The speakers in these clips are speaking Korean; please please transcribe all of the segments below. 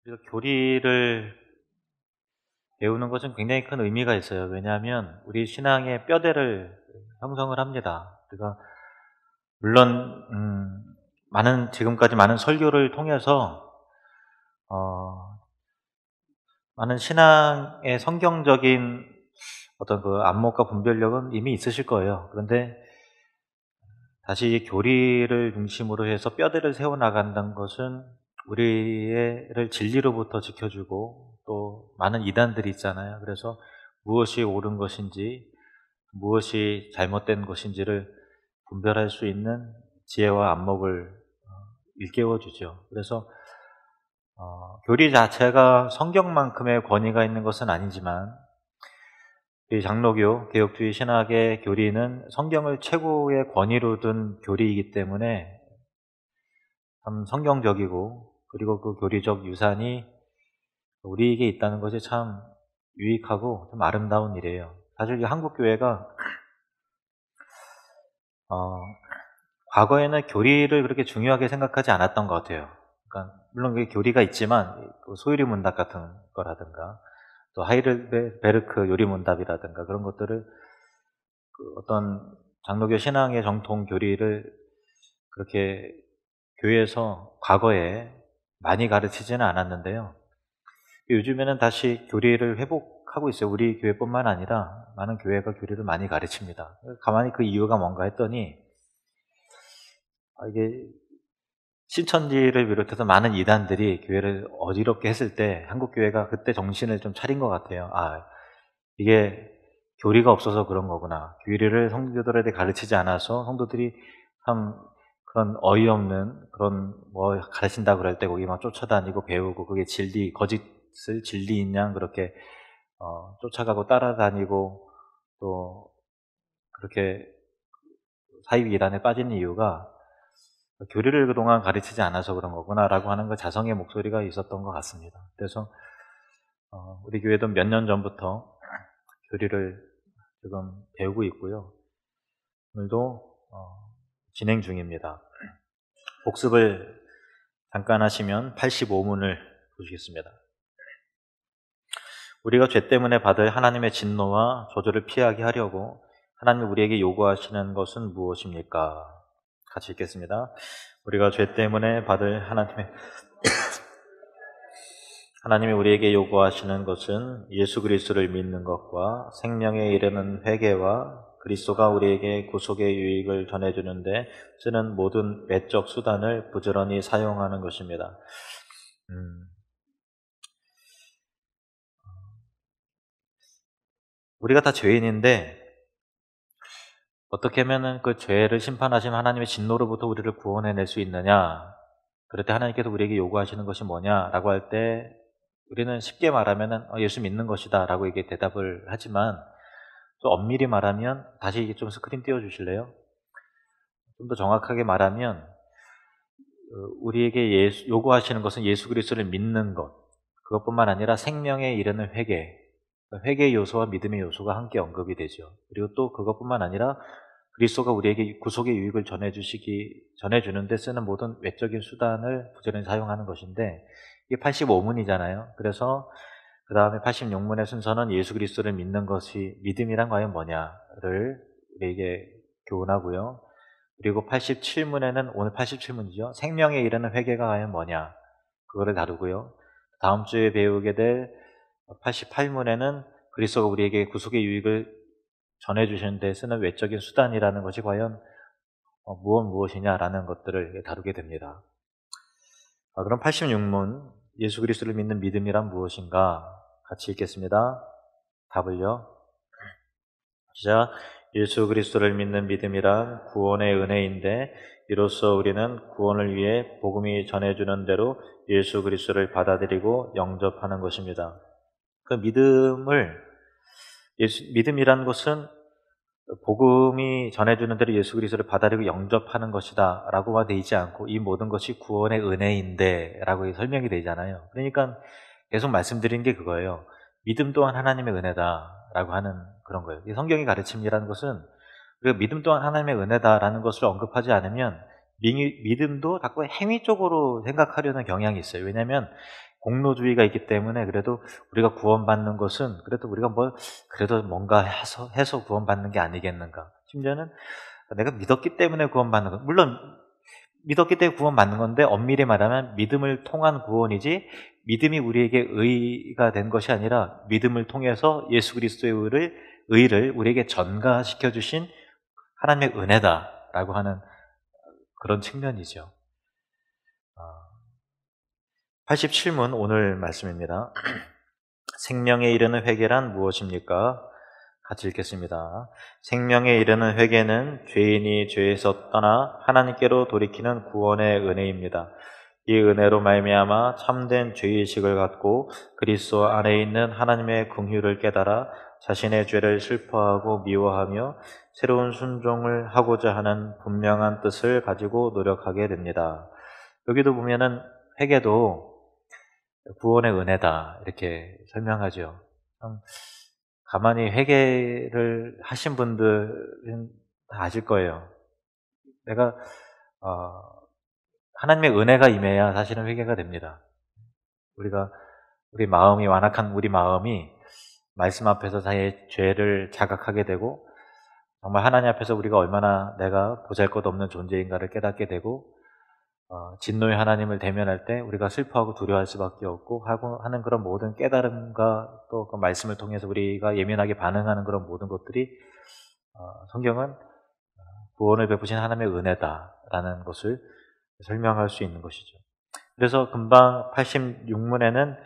우리가 교리를 배우는 것은 굉장히 큰 의미가 있어요. 왜냐하면 우리 신앙의 뼈대를 형성을 합니다. 우리가 물론 지금까지 많은 설교를 통해서 많은 신앙의 성경적인 어떤 그 안목과 분별력은 이미 있으실 거예요. 그런데 다시 교리를 중심으로 해서 뼈대를 세워나간다는 것은 우리를 진리로부터 지켜주고 또 많은 이단들이 있잖아요. 그래서 무엇이 옳은 것인지 무엇이 잘못된 것인지를 분별할 수 있는 지혜와 안목을 일깨워주죠. 그래서 교리 자체가 성경만큼의 권위가 있는 것은 아니지만 이 장로교, 개혁주의 신학의 교리는 성경을 최고의 권위로 둔 교리이기 때문에 참 성경적이고, 그리고 그 교리적 유산이 우리에게 있다는 것이 참 유익하고 좀 아름다운 일이에요. 사실 이 한국교회가 과거에는 교리를 그렇게 중요하게 생각하지 않았던 것 같아요. 그러니까 물론 그게 교리가 있지만 그 소유리 문답 같은 거라든가 또 하이델베르크 요리문답이라든가 그런 것들을 그 어떤 장로교 신앙의 정통 교리를 그렇게 교회에서 과거에 많이 가르치지는 않았는데요. 요즘에는 다시 교리를 회복하고 있어요. 우리 교회뿐만 아니라 많은 교회가 교리를 많이 가르칩니다. 가만히 그 이유가 뭔가 했더니 이게 신천지를 비롯해서 많은 이단들이 교회를 어지럽게 했을 때 한국 교회가 그때 정신을 좀 차린 것 같아요. 이게 교리가 없어서 그런 거구나. 교리를 성도들에게 가르치지 않아서 성도들이 참 그런 어이없는 그런 뭐 가르친다 그럴 때 거기 막 쫓아다니고 배우고 그게 거짓을 진리인 양 그렇게 쫓아가고 따라다니고 또 그렇게 사이비 이단에 빠지는 이유가 교리를 그동안 가르치지 않아서 그런 거구나라고 하는 그 자성의 목소리가 있었던 것 같습니다. 그래서 우리 교회도 몇 년 전부터 교리를 지금 배우고 있고요. 오늘도 진행 중입니다. 복습을 잠깐 하시면 85문을 보시겠습니다. 우리가 죄 때문에 받을 하나님의 진노와 저주를 피하게 하려고 하나님이 우리에게 요구하시는 것은 무엇입니까? 같이 읽겠습니다. 우리가 죄 때문에 받을 하나님이 우리에게 요구하시는 것은 예수 그리스도를 믿는 것과 생명에 이르는 회개와 그리스도가 우리에게 구속의 유익을 전해주는데 쓰는 모든 외적 수단을 부지런히 사용하는 것입니다. 우리가 다 죄인인데 어떻게 하면 그 죄를 심판하신 하나님의 진노로부터 우리를 구원해낼 수 있느냐? 그럴 때 하나님께서 우리에게 요구하시는 것이 뭐냐라고 할 때 우리는 쉽게 말하면 예수 믿는 것이다 라고 이게 대답을 하지만 또 엄밀히 말하면 다시 이게 좀 스크린 띄워주실래요? 좀 더 정확하게 말하면 우리에게 요구하시는 것은 예수 그리스도를 믿는 것, 그것뿐만 아니라 생명에 이르는 회개 요소와 믿음의 요소가 함께 언급이 되죠. 그리고 또 그것뿐만 아니라 그리스도가 우리에게 구속의 유익을 전해주는 데 쓰는 모든 외적인 수단을 부지런히 사용하는 것인데 이게 85문이잖아요. 그래서 그 다음에 86문의 순서는 예수 그리스도를 믿는 것이 믿음이란 과연 뭐냐를 우리에게 교훈하고요. 그리고 87문에는 오늘 87문이죠. 생명에 이르는 회개가 과연 뭐냐 그거를 다루고요. 다음 주에 배우게 될 88문에는 그리스도가 우리에게 구속의 유익을 전해주시는 데 쓰는 외적인 수단이라는 것이 과연 무엇이냐라는 것들을 다루게 됩니다. 그럼 86문 예수 그리스도를 믿는 믿음이란 무엇인가 같이 읽겠습니다. 답을요. 시작. 예수 그리스도를 믿는 믿음이란 구원의 은혜인데 이로써 우리는 구원을 위해 복음이 전해주는 대로 예수 그리스도를 받아들이고 영접하는 것입니다. 그 믿음이란 것은 복음이 전해주는 대로 예수 그리스도를 받아들이고 영접하는 것이다 라고만 되어 있지 않고 이 모든 것이 구원의 은혜인데 라고 설명이 되잖아요. 그러니까 계속 말씀드린 게 그거예요. 믿음 또한 하나님의 은혜다 라고 하는 그런 거예요. 이 성경의 가르침이라는 것은 믿음 또한 하나님의 은혜다라는 것을 언급하지 않으면 믿음도 자꾸 행위 쪽으로 생각하려는 경향이 있어요. 왜냐하면 공로주의가 있기 때문에 그래도 우리가 구원받는 것은 그래도 우리가 그래도 뭔가 해서 구원받는 게 아니겠는가. 심지어는 내가 믿었기 때문에 구원받는 것. 물론 믿었기 때문에 구원받는 건데 엄밀히 말하면 믿음을 통한 구원이지 믿음이 우리에게 의가 된 것이 아니라 믿음을 통해서 예수 그리스도의 의를 우리에게 전가시켜 주신 하나님의 은혜다라고 하는 그런 측면이죠. 87문 오늘 말씀입니다. 생명에 이르는 회개란 무엇입니까? 같이 읽겠습니다. 생명에 이르는 회개는 죄인이 죄에서 떠나 하나님께로 돌이키는 구원의 은혜입니다. 이 은혜로 말미암아 참된 죄의식을 갖고 그리스도 안에 있는 하나님의 긍휼을 깨달아 자신의 죄를 슬퍼하고 미워하며 새로운 순종을 하고자 하는 분명한 뜻을 가지고 노력하게 됩니다. 여기도 보면은 회개도 구원의 은혜다 이렇게 설명하죠. 가만히 회개를 하신 분들은 다 아실 거예요. 내가 하나님의 은혜가 임해야 사실은 회개가 됩니다. 우리 마음이 완악한 우리 마음이 말씀 앞에서 자기의 죄를 자각하게 되고 정말 하나님 앞에서 우리가 얼마나 내가 보잘것없는 존재인가를 깨닫게 되고 진노의 하나님을 대면할 때 우리가 슬퍼하고 두려워할 수밖에 없고 하는 그런 모든 깨달음과 또 그 말씀을 통해서 우리가 예민하게 반응하는 그런 모든 것들이 성경은 구원을 베푸신 하나님의 은혜다라는 것을 설명할 수 있는 것이죠. 그래서 금방 86문에는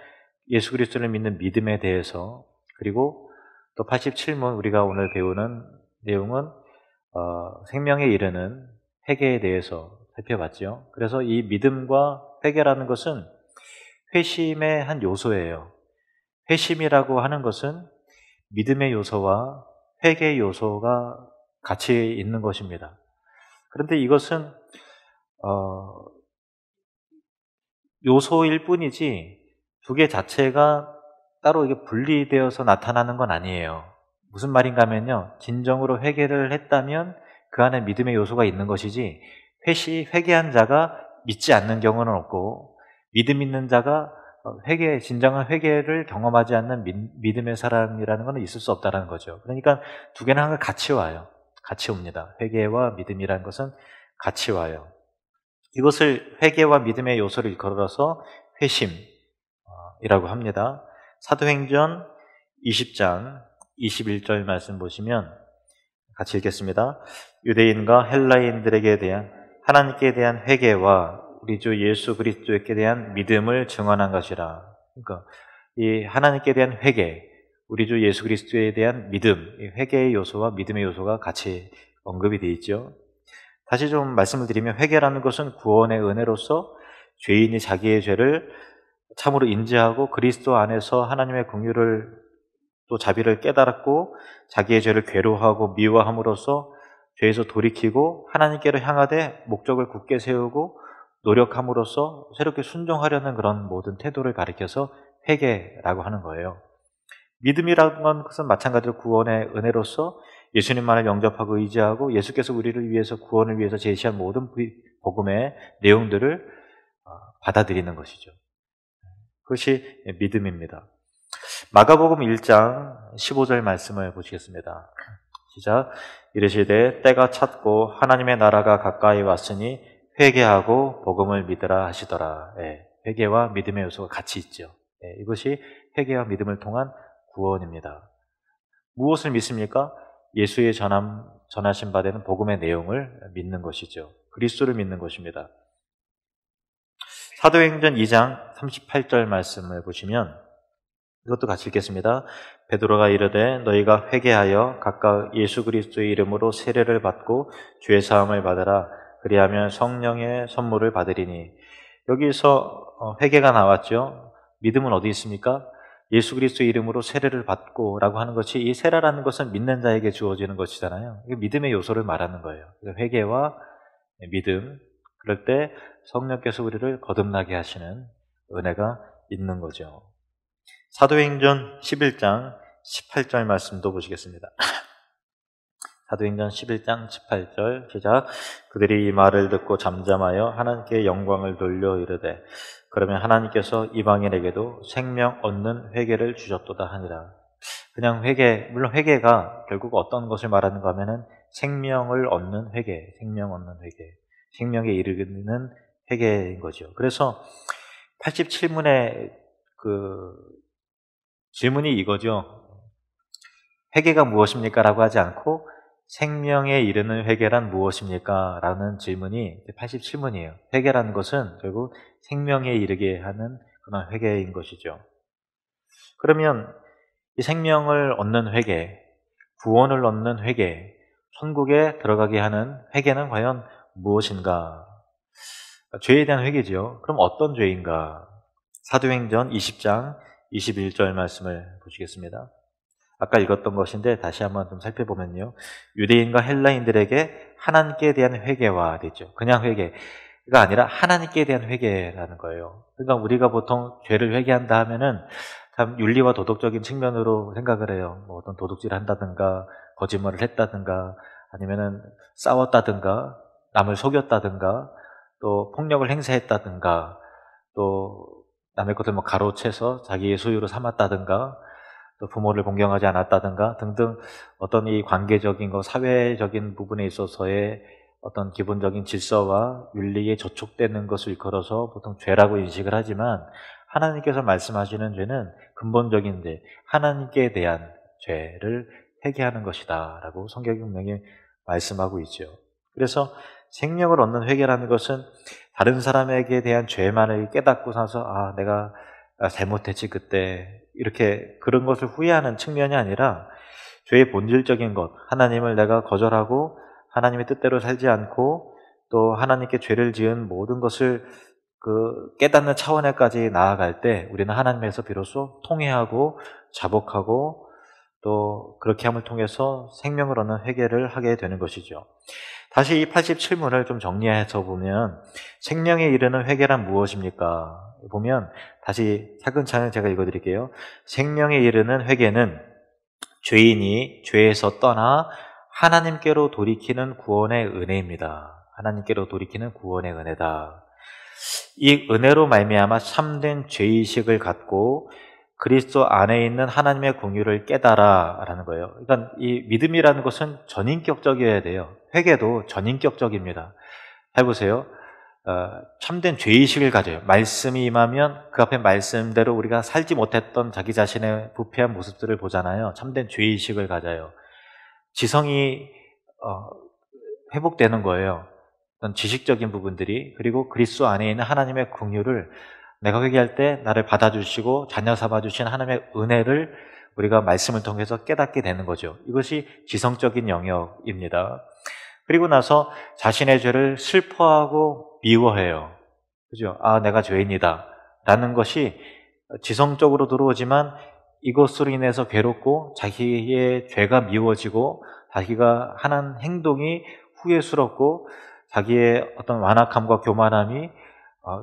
예수 그리스도를 믿는 믿음에 대해서 그리고 또 87문 우리가 오늘 배우는 내용은 생명에 이르는 회개에 대해서 살펴봤죠. 그래서 이 믿음과 회개라는 것은 회심의 한 요소예요. 회심이라고 하는 것은 믿음의 요소와 회개의 요소가 같이 있는 것입니다. 그런데 이것은 요소일 뿐이지 두 개 자체가 따로 이게 분리되어서 나타나는 건 아니에요. 무슨 말인가 하면요. 진정으로 회개를 했다면 그 안에 믿음의 요소가 있는 것이지 회개한 자가 믿지 않는 경우는 없고 믿음 있는 자가 진정한 회개를 경험하지 않는 믿음의 사람이라는 것은 있을 수 없다는 거죠. 그러니까 두 개는 항상 같이 와요. 같이 옵니다. 회개와 믿음이라는 것은 같이 와요. 이것을 회개와 믿음의 요소를 일컬어서 회심이라고 합니다. 사도행전 20장 21절 말씀 보시면 같이 읽겠습니다. 유대인과 헬라인들에게 대한 하나님께 대한 회개와 우리 주 예수 그리스도께 대한 믿음을 증언한 것이라. 그러니까 이 하나님께 대한 회개, 우리 주 예수 그리스도에 대한 믿음, 회개의 요소와 믿음의 요소가 같이 언급이 되어 있죠. 다시 좀 말씀을 드리면 회개라는 것은 구원의 은혜로서 죄인이 자기의 죄를 참으로 인지하고 그리스도 안에서 하나님의 긍휼을 또 자비를 깨달았고 자기의 죄를 괴로워하고 미워함으로써 죄에서 돌이키고 하나님께로 향하되 목적을 굳게 세우고 노력함으로써 새롭게 순종하려는 그런 모든 태도를 가리켜서 회개라고 하는 거예요. 믿음이라는 것은 마찬가지로 구원의 은혜로서 예수님만을 영접하고 의지하고 예수께서 우리를 위해서 구원을 위해서 제시한 모든 복음의 내용들을 받아들이는 것이죠. 그것이 믿음입니다. 마가복음 1장 15절 말씀을 보시겠습니다. 시작. 이르시되 때가 찼고 하나님의 나라가 가까이 왔으니 회개하고 복음을 믿으라 하시더라. 회개와 믿음의 요소가 같이 있죠. 이것이 회개와 믿음을 통한 구원입니다. 무엇을 믿습니까? 예수의 전하신 바 되는 복음의 내용을 믿는 것이죠. 그리스도를 믿는 것입니다. 사도행전 2장 38절 말씀을 보시면 이것도 같이 읽겠습니다. 베드로가 이르되 너희가 회개하여 각각 예수 그리스도의 이름으로 세례를 받고 죄 사함을 받으라. 그리하면 성령의 선물을 받으리니. 여기서 회개가 나왔죠. 믿음은 어디 있습니까? 예수 그리스도의 이름으로 세례를 받고 라고 하는 것이, 이 세례라는 것은 믿는 자에게 주어지는 것이잖아요. 이게 믿음의 요소를 말하는 거예요. 회개와 믿음, 그럴 때 성령께서 우리를 거듭나게 하시는 은혜가 있는 거죠. 사도행전 11장 18절 말씀도 보시겠습니다. 사도행전 11장 18절 시작. 그들이 이 말을 듣고 잠잠하여 하나님께 영광을 돌려 이르되 그러면 하나님께서 이방인에게도 생명 얻는 회개를 주셨도다 하니라. 그냥 회개, 물론 회개가 결국 어떤 것을 말하는가 하면은 생명을 얻는 회개, 생명 얻는 회개, 생명에 이르는 회개인 거죠. 그래서 87문의 그 질문이 이거죠. 회개가 무엇입니까? 라고 하지 않고 생명에 이르는 회개란 무엇입니까? 라는 질문이 87문이에요. 회개라는 것은 결국 생명에 이르게 하는 그런 회개인 것이죠. 그러면 이 생명을 얻는 회개, 구원을 얻는 회개, 천국에 들어가게 하는 회개는 과연 무엇인가? 죄에 대한 회개죠. 그럼 어떤 죄인가? 사도행전 20장 21절 말씀을 보시겠습니다. 아까 읽었던 것인데 다시 한번 좀 살펴보면요. 유대인과 헬라인들에게 하나님께 대한 회개와 되죠. 그냥 회개가 아니라 하나님께 대한 회개라는 거예요. 그러니까 우리가 보통 죄를 회개한다 하면은 참 윤리와 도덕적인 측면으로 생각을 해요. 뭐 어떤 도둑질을 한다든가 거짓말을 했다든가 아니면은 싸웠다든가 남을 속였다든가 또 폭력을 행사했다든가 또 남의 것을 뭐 가로채서 자기의 소유로 삼았다든가 또 부모를 공경하지 않았다든가 등등 어떤 이 관계적인 거 사회적인 부분에 있어서의 어떤 기본적인 질서와 윤리에 저촉되는 것을 일컬어서 보통 죄라고 인식을 하지만 하나님께서 말씀하시는 죄는 근본적인 죄, 하나님께 대한 죄를 회개하는 것이다 라고 성경이 분명히 말씀하고 있죠. 그래서 생명을 얻는 회개라는 것은 다른 사람에게 대한 죄만을 깨닫고 나서 내가 잘못했지 그때 이렇게 그런 것을 후회하는 측면이 아니라 죄의 본질적인 것, 하나님을 내가 거절하고 하나님의 뜻대로 살지 않고 또 하나님께 죄를 지은 모든 것을 깨닫는 차원에까지 나아갈 때 우리는 하나님에서 비로소 통회하고 자복하고 또 그렇게 함을 통해서 생명을 얻는 회개를 하게 되는 것이죠. 다시 이 87문을 좀 정리해서 보면 생명에 이르는 회개란 무엇입니까? 보면 다시 차근차근 제가 읽어드릴게요. 생명에 이르는 회개는 죄인이 죄에서 떠나 하나님께로 돌이키는 구원의 은혜입니다. 하나님께로 돌이키는 구원의 은혜다. 이 은혜로 말미암아 참된 죄의식을 갖고 그리스도 안에 있는 하나님의 공유를 깨달아라는 거예요. 그러니까 이 믿음이라는 것은 전인격적이어야 돼요. 회개도 전인격적입니다. 해보세요. 참된 죄의식을 가져요. 말씀이 임하면 그 앞에 말씀대로 우리가 살지 못했던 자기 자신의 부패한 모습들을 보잖아요. 참된 죄의식을 가져요. 지성이 회복되는 거예요. 어떤 지식적인 부분들이 그리고 그리스도 안에 있는 하나님의 긍휼을 내가 회개할 때 나를 받아주시고 자녀 삼아주신 하나님의 은혜를 우리가 말씀을 통해서 깨닫게 되는 거죠. 이것이 지성적인 영역입니다. 그리고 나서 자신의 죄를 슬퍼하고 미워해요. 그죠? 내가 죄인이다 라는 것이 지성적으로 들어오지만 이것으로 인해서 괴롭고 자기의 죄가 미워지고 자기가 하는 행동이 후회스럽고 자기의 어떤 완악함과 교만함이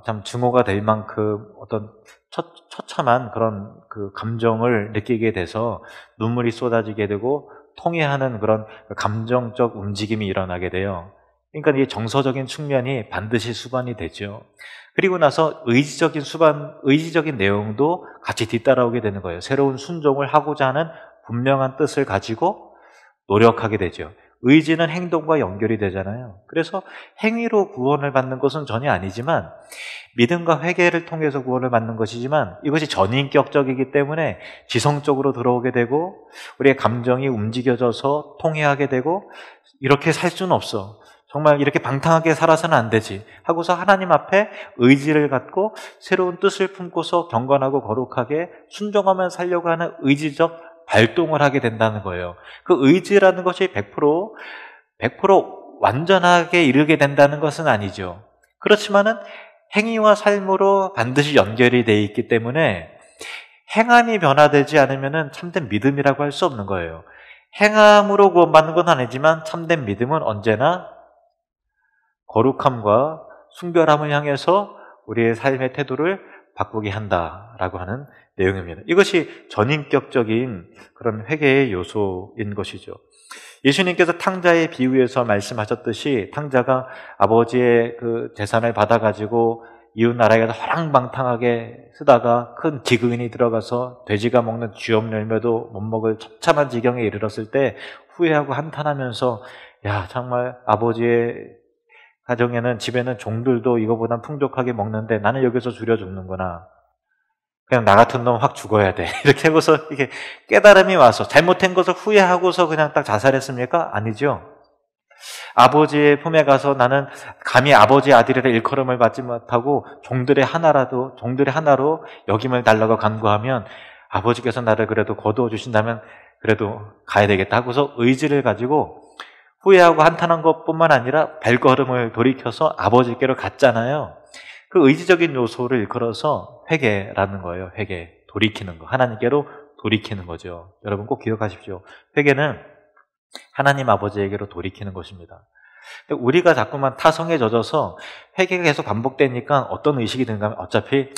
참 증오가 될 만큼 어떤 처참한 그런 그 감정을 느끼게 돼서 눈물이 쏟아지게 되고 통해하는 그런 감정적 움직임이 일어나게 돼요. 그러니까 이 정서적인 측면이 반드시 수반이 되죠. 그리고 나서 의지적인 내용도 같이 뒤따라오게 되는 거예요. 새로운 순종을 하고자 하는 분명한 뜻을 가지고 노력하게 되죠. 의지는 행동과 연결이 되잖아요. 그래서 행위로 구원을 받는 것은 전혀 아니지만 믿음과 회개를 통해서 구원을 받는 것이지만 이것이 전인격적이기 때문에 지성적으로 들어오게 되고 우리의 감정이 움직여져서 통회하게 되고 이렇게 살 수는 없어. 정말 이렇게 방탕하게 살아서는 안 되지 하고서 하나님 앞에 의지를 갖고 새로운 뜻을 품고서 경건하고 거룩하게 순종하며 살려고 하는 의지적 발동을 하게 된다는 거예요. 그 의지라는 것이 100% 완전하게 이르게 된다는 것은 아니죠. 그렇지만은 행위와 삶으로 반드시 연결이 되어 있기 때문에 행함이 변화되지 않으면 참된 믿음이라고 할 수 없는 거예요. 행함으로 구원받는 건 아니지만 참된 믿음은 언제나 거룩함과 순결함을 향해서 우리의 삶의 태도를 바꾸게 한다라고 하는 내용입니다. 이것이 전인격적인 그런 회개의 요소인 것이죠. 예수님께서 탕자의 비유에서 말씀하셨듯이 탕자가 아버지의 그 재산을 받아가지고 이웃 나라에서 허랑방탕하게 쓰다가 큰 지근이 들어가서 돼지가 먹는 쥐업 열매도 못 먹을 처참한 지경에 이르렀을 때 후회하고 한탄하면서 야, 정말 아버지의 가정에는, 집에는 종들도 이거보단 풍족하게 먹는데 나는 여기서 줄여 죽는구나. 그냥 나 같은 놈 확 죽어야 돼. 이렇게 하고서 이게 깨달음이 와서 잘못한 것을 후회하고서 그냥 딱 자살했습니까? 아니죠. 아버지의 품에 가서 나는 감히 아버지의 아들이라 일컬음을 받지 못하고 종들의 하나로 역임을 달라고 간구하면 아버지께서 나를 그래도 거두어 주신다면 그래도 가야 되겠다 하고서 의지를 가지고 후회하고 한탄한 것뿐만 아니라 발걸음을 돌이켜서 아버지께로 갔잖아요. 그 의지적인 요소를 일컬어서 회개라는 거예요. 회개, 돌이키는 거, 하나님께로 돌이키는 거죠. 여러분 꼭 기억하십시오. 회개는 하나님 아버지에게로 돌이키는 것입니다. 우리가 자꾸만 타성에 젖어서 회개가 계속 반복되니까 어떤 의식이 드는가 하면 어차피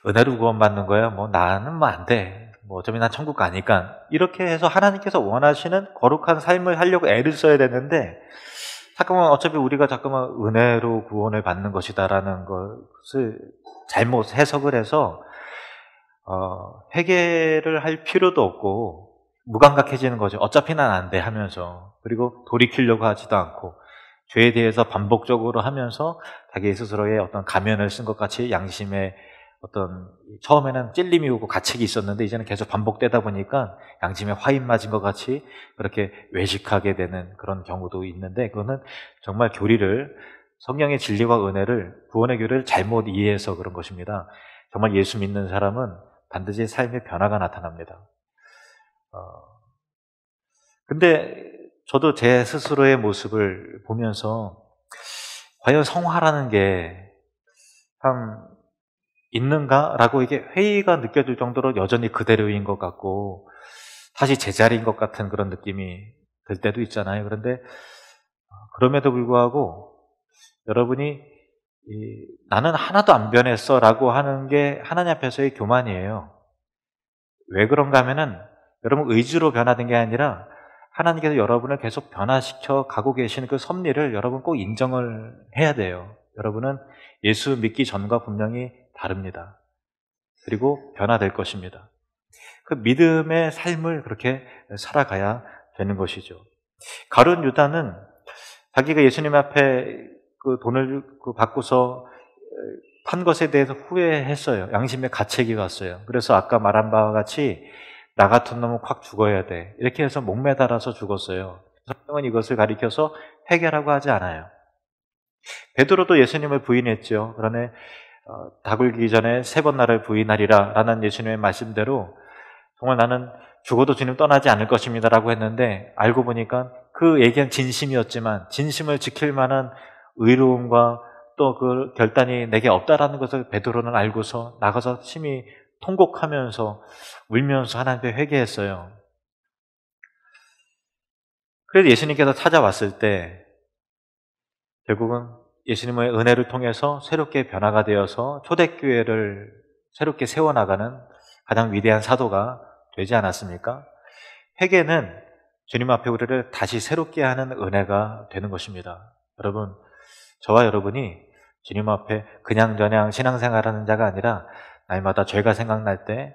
은혜로 구원받는 거야. 뭐 나는 뭐 안 돼. 뭐 어차피 난 천국 가니까. 이렇게 해서 하나님께서 원하시는 거룩한 삶을 하려고 애를 써야 되는데 잠깐만 어차피 우리가 자꾸만 은혜로 구원을 받는 것이다라는 것을 잘못 해석을 해서 회개를 할 필요도 없고 무감각해지는 거죠. 어차피 난 안 돼 하면서. 그리고 돌이키려고 하지도 않고 죄에 대해서 반복적으로 하면서 자기 스스로의 어떤 가면을 쓴 것 같이 양심의 어떤 처음에는 찔림이 오고 가책이 있었는데 이제는 계속 반복되다 보니까 양심에 화인 맞은 것 같이 그렇게 외식하게 되는 그런 경우도 있는데 그거는 정말 성령의 진리와 은혜를, 구원의 교리를 잘못 이해해서 그런 것입니다. 정말 예수 믿는 사람은 반드시 삶의 변화가 나타납니다. 근데 저도 제 스스로의 모습을 보면서 과연 성화라는 게 참 있는가라고 이게 회의가 느껴질 정도로 여전히 그대로인 것 같고 다시 제자리인 것 같은 그런 느낌이 들 때도 있잖아요. 그런데 그럼에도 불구하고 여러분이 나는 하나도 안 변했어 라고 하는 게 하나님 앞에서의 교만이에요. 왜 그런가 하면은 여러분 의지로 변화된 게 아니라 하나님께서 여러분을 계속 변화시켜 가고 계시는 그 섭리를 여러분 꼭 인정을 해야 돼요. 여러분은 예수 믿기 전과 분명히 다릅니다. 그리고 변화될 것입니다. 그 믿음의 삶을 그렇게 살아가야 되는 것이죠. 가룟 유다는 자기가 예수님 앞에 그 돈을 받고서 판 것에 대해서 후회했어요. 양심의 가책이 왔어요. 그래서 아까 말한 바와 같이 나 같은 놈은 확 죽어야 돼. 이렇게 해서 목매달아서 죽었어요. 성경은 이것을 가리켜서 회개라고 하지 않아요. 베드로도 예수님을 부인했죠. 그러나 닭 울기 전에 3번 나를 부인하리라 라는 예수님의 말씀대로 정말 나는 죽어도 주님 떠나지 않을 것입니다 라고 했는데 알고 보니까 그 얘기는 진심이었지만 진심을 지킬 만한 의로움과 또 그 결단이 내게 없다라는 것을 베드로는 알고서 나가서 심히 통곡하면서 울면서 하나님께 회개했어요. 그래서 예수님께서 찾아왔을 때 결국은 예수님의 은혜를 통해서 새롭게 변화가 되어서 초대교회를 새롭게 세워나가는 가장 위대한 사도가 되지 않았습니까? 회개는 주님 앞에 우리를 다시 새롭게 하는 은혜가 되는 것입니다. 여러분, 저와 여러분이 주님 앞에 그냥저냥 신앙생활하는 자가 아니라 날마다 죄가 생각날 때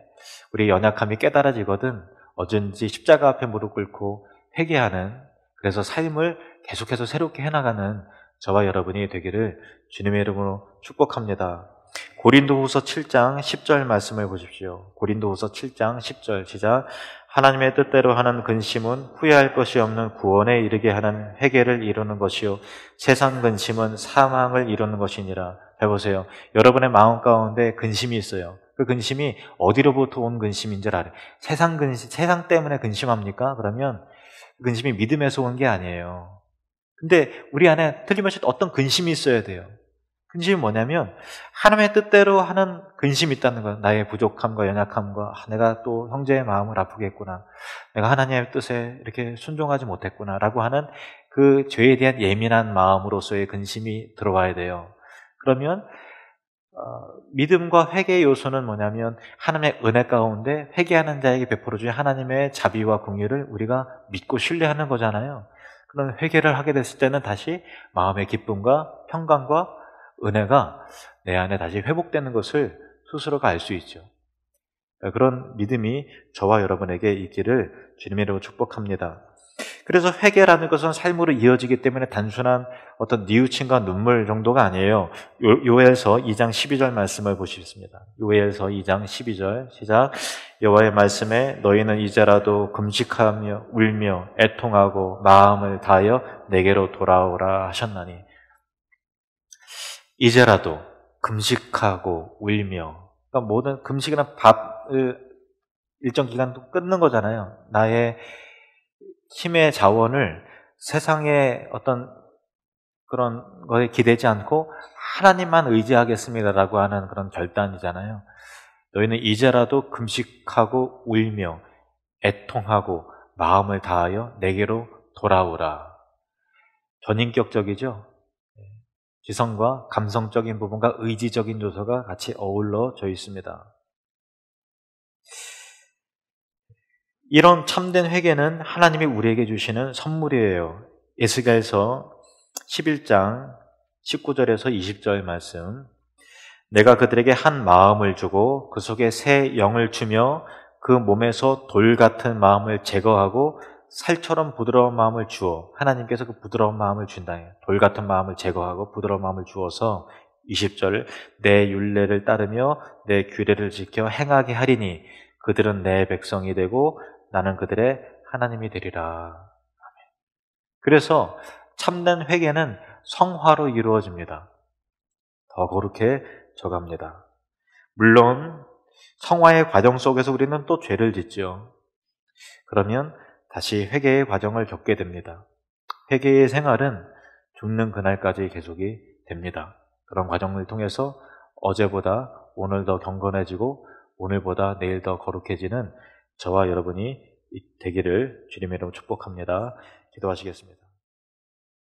우리의 연약함이 깨달아지거든 어쩐지 십자가 앞에 무릎 꿇고 회개하는, 그래서 삶을 계속해서 새롭게 해나가는 저와 여러분이 되기를 주님의 이름으로 축복합니다. 고린도후서 7장 10절 말씀을 보십시오. 고린도후서 7장 10절 시작. 하나님의 뜻대로 하는 근심은 후회할 것이 없는 구원에 이르게 하는 회개를 이루는 것이요 세상 근심은 사망을 이루는 것이니라. 해보세요. 여러분의 마음 가운데 근심이 있어요. 그 근심이 어디로부터 온 근심인 줄 알아요. 세상 때문에 근심합니까? 그러면 그 근심이 믿음에서 온 게 아니에요. 근데 우리 안에 틀림없이 어떤 근심이 있어야 돼요. 근심이 뭐냐면 하나님의 뜻대로 하는 근심이 있다는 거예요. 나의 부족함과 연약함과 내가 또 형제의 마음을 아프게 했구나, 내가 하나님의 뜻에 이렇게 순종하지 못했구나 라고 하는 그 죄에 대한 예민한 마음으로서의 근심이 들어와야 돼요. 그러면 믿음과 회개의 요소는 뭐냐면 하나님의 은혜 가운데 회개하는 자에게 베풀어 주신 하나님의 자비와 긍휼을 우리가 믿고 신뢰하는 거잖아요. 그런 회개를 하게 됐을 때는 다시 마음의 기쁨과 평강과 은혜가 내 안에 다시 회복되는 것을 스스로가 알 수 있죠. 그런 믿음이 저와 여러분에게 있기를 주님의 이름으로 축복합니다. 그래서 회개라는 것은 삶으로 이어지기 때문에 단순한 어떤 뉘우침과 눈물 정도가 아니에요. 요엘서 2장 12절 말씀을 보시겠습니다. 요엘서 2장 12절 시작. 여호와의 말씀에 너희는 이제라도 금식하며 울며 애통하고 마음을 다하여 내게로 돌아오라 하셨나니, 이제라도 금식하고 울며, 그러니까 모든 금식이나 밥을 일정 기간 끊는 거잖아요. 나의 힘의 자원을 세상의 어떤 그런 거에 기대지 않고 하나님만 의지하겠습니다라고 하는 그런 결단이잖아요. 너희는 이제라도 금식하고 울며 애통하고 마음을 다하여 내게로 돌아오라. 전인격적이죠. 지성과 감성적인 부분과 의지적인 요소가 같이 어우러져 있습니다. 이런 참된 회개는 하나님이 우리에게 주시는 선물이에요. 에스겔서 11장 19절에서 20절 말씀. 내가 그들에게 한 마음을 주고 그 속에 새 영을 주며 그 몸에서 돌 같은 마음을 제거하고 살처럼 부드러운 마음을 주어, 하나님께서 그 부드러운 마음을 준다. 돌 같은 마음을 제거하고 부드러운 마음을 주어서 20절, 내 율례를 따르며 내 규례를 지켜 행하게 하리니 그들은 내 백성이 되고 나는 그들의 하나님이 되리라. 그래서 참된 회개는 성화로 이루어집니다. 더 거룩해져 갑니다. 물론 성화의 과정 속에서 우리는 또 죄를 짓죠. 그러면 다시 회개의 과정을 겪게 됩니다. 회개의 생활은 죽는 그날까지 계속이 됩니다. 그런 과정을 통해서 어제보다 오늘 더 경건해지고 오늘보다 내일 더 거룩해지는 저와 여러분이 되기를 주님의 이름으로 축복합니다. 기도하시겠습니다.